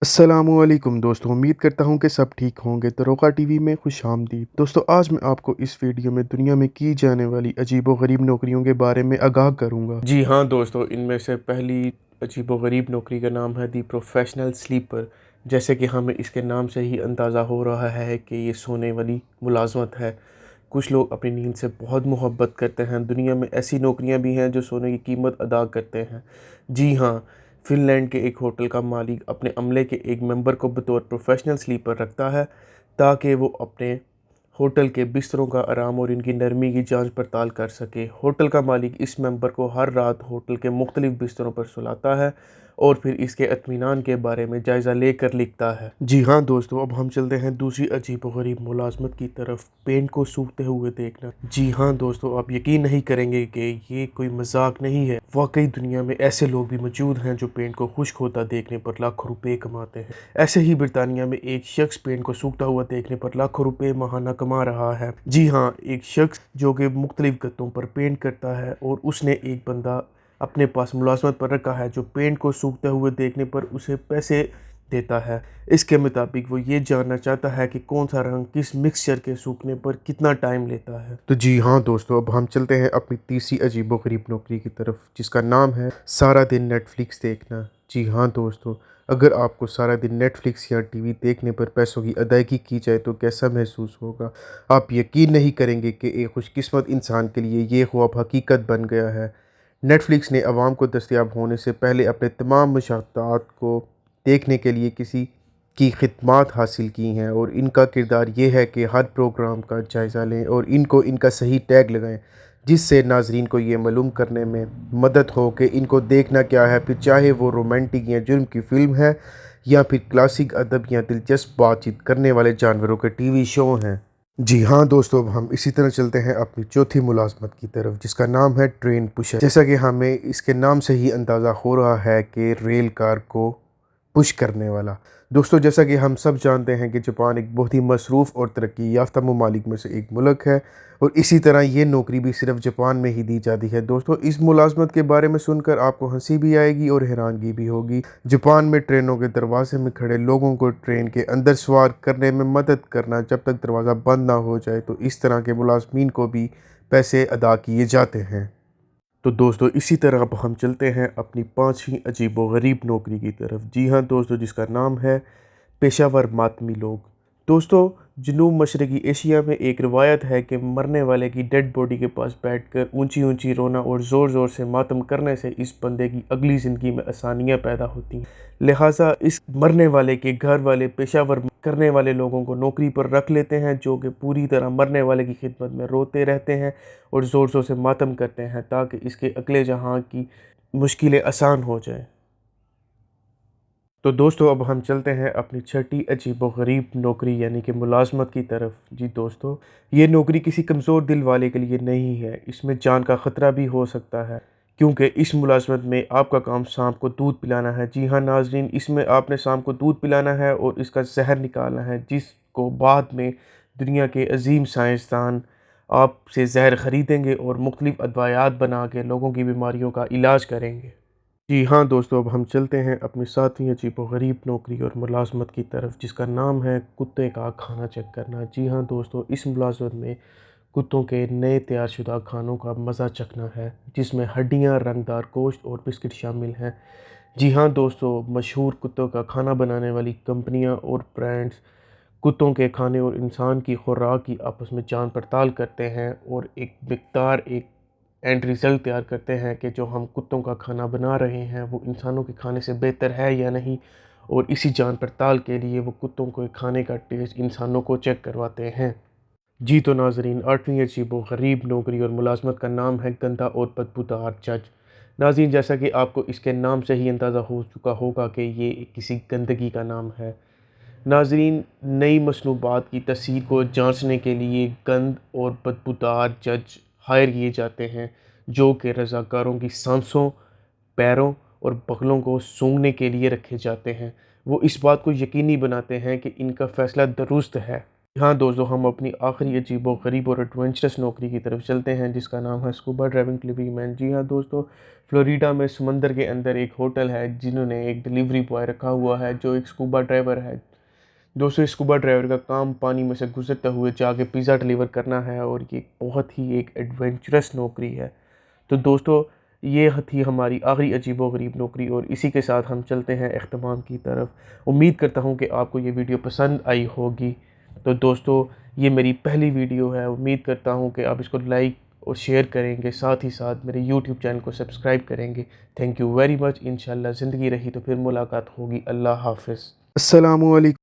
अस्सलामुअलैकुम दोस्तों, उम्मीद करता हूँ कि सब ठीक होंगे। दरोगा टीवी में खुश आमदीद। दोस्तों, आज मैं आपको इस वीडियो में दुनिया में की जाने वाली अजीबो-गरीब नौकरियों के बारे में आगाह करूँगा। जी हाँ दोस्तों, इनमें से पहली अजीबो-गरीब नौकरी का नाम है दी प्रोफेशनल स्लीपर। जैसे कि हमें इसके नाम से ही अंदाज़ा हो रहा है कि ये सोने वाली मुलाजमत है। कुछ लोग अपनी नींद से बहुत मोहब्बत करते हैं। दुनिया में ऐसी नौकरियां भी हैं जो सोने की कीमत अदा करते हैं। जी हाँ, फ़िनलैंड के एक होटल का मालिक अपने अमले के एक मेंबर को बतौर प्रोफेशनल स्लीपर रखता है ताकि वो अपने होटल के बिस्तरों का आराम और इनकी नरमी की जांच पड़ताल कर सके। होटल का मालिक इस मेंबर को हर रात होटल के मुख्तलिफ बिस्तरों पर सुलाता है और फिर इसके इत्मीनान के बारे में जायज़ा लेकर लिखता है। जी हाँ दोस्तों, अब हम चलते हैं दूसरी अजीबो-गरीब मुलाजमत की तरफ, पेंट को सूखते हुए देखना। जी हाँ दोस्तों, आप यकीन नहीं करेंगे कि ये कोई मजाक नहीं है। वाकई दुनिया में ऐसे लोग भी मौजूद हैं जो पेंट को खुश्क होता देखने पर लाखों रुपए कमाते हैं। ऐसे ही ब्रिटानिया में एक शख्स पेंट को सूखता हुआ देखने पर लाखों रुपए माहाना कमा रहा है। जी हाँ, एक शख्स जो कि मुख्तलिफ गत्तों पर पेंट करता है और उसने एक बंदा अपने पास मुलाजमत पर रखा है जो पेंट को सूखते हुए देखने पर उसे पैसे देता है। इसके मुताबिक वो ये जानना चाहता है कि कौन सा रंग किस मिक्सचर के सूखने पर कितना टाइम लेता है। तो जी हाँ दोस्तों, अब हम चलते हैं अपनी तीसरी अजीबो-गरीब नौकरी की तरफ, जिसका नाम है सारा दिन नेटफ्लिक्स देखना। जी हाँ दोस्तों, अगर आपको सारा दिन नेटफ्लिक्स या टीवी देखने पर पैसों की अदायगी की जाए तो कैसा महसूस होगा। आप यकीन नहीं करेंगे कि एक खुशकिस्मत इंसान के लिए ये ख्वाब हकीकत बन गया है। नेटफ्लिक्स ने आवाम को दस्तयाब होने से पहले अपने तमाम मुशाहदात को देखने के लिए किसी की खिदमात हासिल की हैं और इनका किरदार ये है कि हर प्रोग्राम का जायज़ा लें और इनको इनका सही टैग लगाएं, जिससे नाजरीन को ये मालूम करने में मदद हो कि इनको देखना क्या है, फिर चाहे वो रोमांटिक या जुर्म की फ़िल्म है या फिर क्लासिक अदब या दिलचस्प बातचीत करने वाले जानवरों के टीवी शो हैं। जी हाँ दोस्तों, अब हम इसी तरह चलते हैं अपनी चौथी मुलाजमत की तरफ, जिसका नाम है ट्रेन पुशर। जैसा कि हमें इसके नाम से ही अंदाज़ा हो रहा है कि रेल कार को पुश करने वाला। दोस्तों, जैसा कि हम सब जानते हैं कि जापान एक बहुत ही मसरूफ़ और तरक्की याफ्ता ममालिक में से एक मुल्क है और इसी तरह ये नौकरी भी सिर्फ जापान में ही दी जाती है। दोस्तों, इस मुलाजमत के बारे में सुनकर आपको हंसी भी आएगी और हैरानगी भी होगी। जापान में ट्रेनों के दरवाजे में खड़े लोगों को ट्रेन के अंदर सवार करने में मदद करना जब तक दरवाज़ा बंद ना हो जाए, तो इस तरह के मुलाजमीन को भी पैसे अदा किए जाते हैं। तो दोस्तों, इसी तरह अब हम चलते हैं अपनी पांचवीं अजीबो-गरीब नौकरी की तरफ। जी हाँ दोस्तों, जिसका नाम है पेशावर मातमी लोग। दोस्तों, जनूब मशरक़ी एशिया में एक रिवायत है कि मरने वाले की डेड बॉडी के पास बैठकर ऊंची ऊंची रोना और ज़ोर ज़ोर से मातम करने से इस बंदे की अगली ज़िंदगी में आसानियां पैदा होती हैं। लिहाजा इस मरने वाले के घर वाले पेशावर करने वाले लोगों को नौकरी पर रख लेते हैं, जो कि पूरी तरह मरने वाले की खिदमत में रोते रहते हैं और ज़ोर ज़ोर से मातम करते हैं ताकि इसके अगले जहाँ की मुश्किलें आसान हो जाए। तो दोस्तों, अब हम चलते हैं अपनी छठी अजीबो-गरीब नौकरी यानी कि मुलाज़मत की तरफ। जी दोस्तों, ये नौकरी किसी कमज़ोर दिल वाले के लिए नहीं है। इसमें जान का ख़तरा भी हो सकता है, क्योंकि इस मुलाज़मत में आपका काम सांप को दूध पिलाना है। जी हाँ नाज़रीन, इसमें आपने सांप को दूध पिलाना है और इसका ज़हर निकालना है, जिसको बाद में दुनिया के अज़ीम साइंसदान आपसे ज़हर ख़रीदेंगे और मुख्तलिफ़ अद्वियात बना के लोगों की बीमारियों का इलाज करेंगे। जी हाँ दोस्तों, अब हम चलते हैं अपनी सातवीं अजीबो-गरीब नौकरी और मुलाज़मत की तरफ, जिसका नाम है कुत्ते का खाना चेक करना। जी हाँ दोस्तों, इस मुलाज़मत में कुत्तों के नए तैयारशुदा खानों का मज़ा चखना है, जिसमें हड्डियाँ, रंगदार गोश्त और बिस्किट शामिल हैं। जी हाँ दोस्तों, मशहूर कुत्तों का खाना बनाने वाली कंपनियाँ और ब्रांड्स कुत्तों के खाने और इंसान की खुराक की आपस में जांच पड़ताल करते हैं और एक एंड रिज़ल्ट तैयार करते हैं कि जो हम कुत्तों का खाना बना रहे हैं वो इंसानों के खाने से बेहतर है या नहीं, और इसी जांच पड़ताल के लिए वो कुत्तों के खाने का टेस्ट इंसानों को चेक करवाते हैं। जी तो नाज़रीन, आठवीं अजीबो-गरीब नौकरी और मुलाज़मत का नाम है गंदा और बदबूदार जज। नाज़रीन, जैसा कि आपको इसके नाम से ही अंदाज़ा हो चुका होगा कि ये किसी गंदगी का नाम है। नाज़रीन, नई मसनूबात की तस्हीर को जांचने के लिए गंद और बदबूदार जज हायर किए जाते हैं, जो कि रज़ाकारों की सांसों, पैरों और बगलों को सूंघने के लिए रखे जाते हैं। वो इस बात को यकीनी बनाते हैं कि इनका फ़ैसला दुरुस्त है। ہاں دوستو، ہم اپنی آخری عجیب و غریب اور ایڈونچرس نوکری کی طرف چلتے ہیں جس کا نام ہے اسکوبا ڈرائیونگ ڈلیوری مین۔ جی ہاں دوستو، فلوریڈا میں سمندر کے اندر ایک ہوٹل ہے جنہوں نے ایک ڈلیوری بوائے رکھا ہوا ہے جو ایک اسکوبا ڈرائیور ہے۔ دوستو، اسکوبا ڈرائیور کا کام پانی میں سے گزرتے ہوئے جا کے پیزا ڈلیور کرنا ہے، اور یہ بہت ہی ایک ایڈونچرس نوکری ہے۔ تو دوستو، یہ تھی ہماری آخری عجیب و غریب نوکری، اور اسی کے ساتھ ہم چلتے ہیں اختتام کی طرف۔ امید کرتا ہوں کہ آپ کو یہ ویڈیو پسند آئی ہوگی۔ تو دوستو، یہ میری پہلی ویڈیو ہے، امید کرتا ہوں کہ آپ اس کو لائک اور شیئر کریں گے، ساتھ ہی ساتھ میرے یوٹیوب چینل کو سبسکرائب کریں گے۔ Thank you very much. انشاءاللہ زندگی رہی تو پھر ملاقات ہوگی۔ اللہ حافظ۔ السلام علیکم۔